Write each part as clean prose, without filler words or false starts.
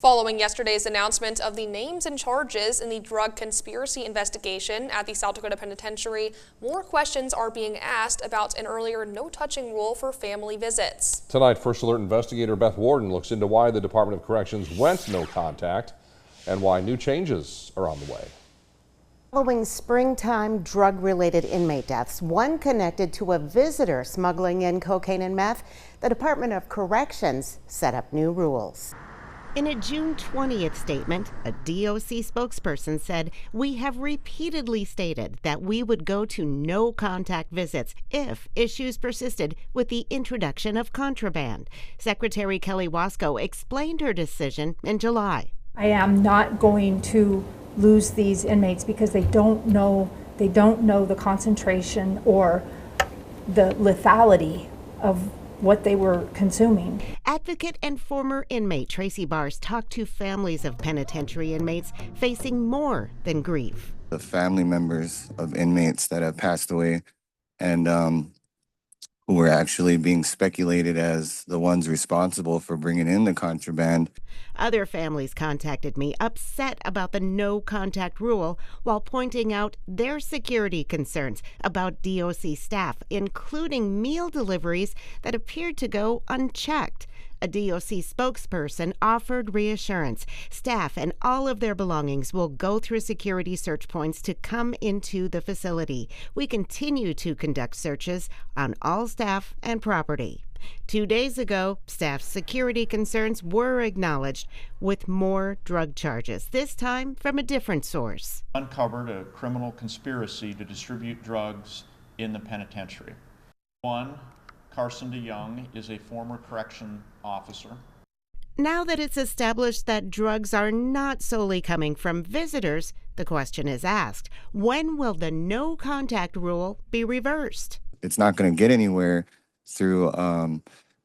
Following yesterday's announcement of the names and charges in the drug conspiracy investigation at the South Dakota Penitentiary, more questions are being asked about an earlier no-touching rule for family visits. Tonight, First Alert investigator Beth Warden looks into why the Department of Corrections went no contact and why new changes are on the way. Following springtime drug-related inmate deaths, one connected to a visitor smuggling in cocaine and meth, the Department of Corrections set up new rules. In a June 20th statement, a DOC spokesperson said, "We have repeatedly stated that we would go to no contact visits if issues persisted with the introduction of contraband." Secretary Kelly Wasco explained her decision in July. I am not going to lose these inmates because they don't know the concentration or the lethality of what they were consuming. Advocate and former inmate Tracy Bars talked to families of penitentiary inmates facing more than grief. The family members of inmates that have passed away and who were actually being speculated as the ones responsible for bringing in the contraband. Other families contacted me upset about the no contact rule while pointing out their security concerns about DOC staff, including meal deliveries that appeared to go unchecked. A DOC spokesperson offered reassurance. Staff and all of their belongings will go through security search points to come into the facility. We continue to conduct searches on all staff and property. 2 days ago, staff's security concerns were acknowledged with more drug charges, this time from a different source. Uncovered a criminal conspiracy to distribute drugs in the penitentiary. One, Carson DeYoung is a former correction officer. Now that it's established that drugs are not solely coming from visitors, the question is asked, when will the no contact rule be reversed? It's not going to get anywhere through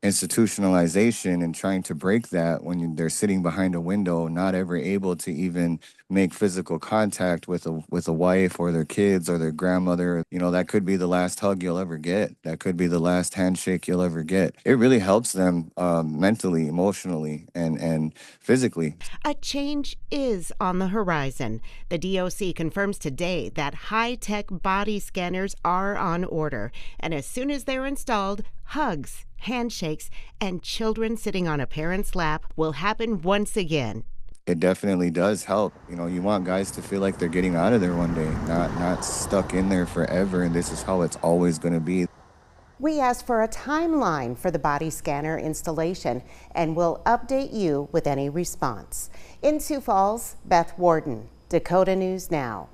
institutionalization and trying to break that when they're sitting behind a window, not ever able to even make physical contact with a wife or their kids or their grandmother. You know, that could be the last hug you'll ever get. That could be the last handshake you'll ever get. It really helps them mentally, emotionally, and physically. A change is on the horizon. The DOC confirms today that high-tech body scanners are on order, and as soon as they're installed, hugs, handshakes, and children sitting on a parent's lap will happen once again. It definitely does help. You know, you want guys to feel like they're getting out of there one day, not stuck in there forever, and this is how it's always going to be. We asked for a timeline for the body scanner installation, and we'll update you with any response. In Sioux Falls, Beth Warden, Dakota News Now.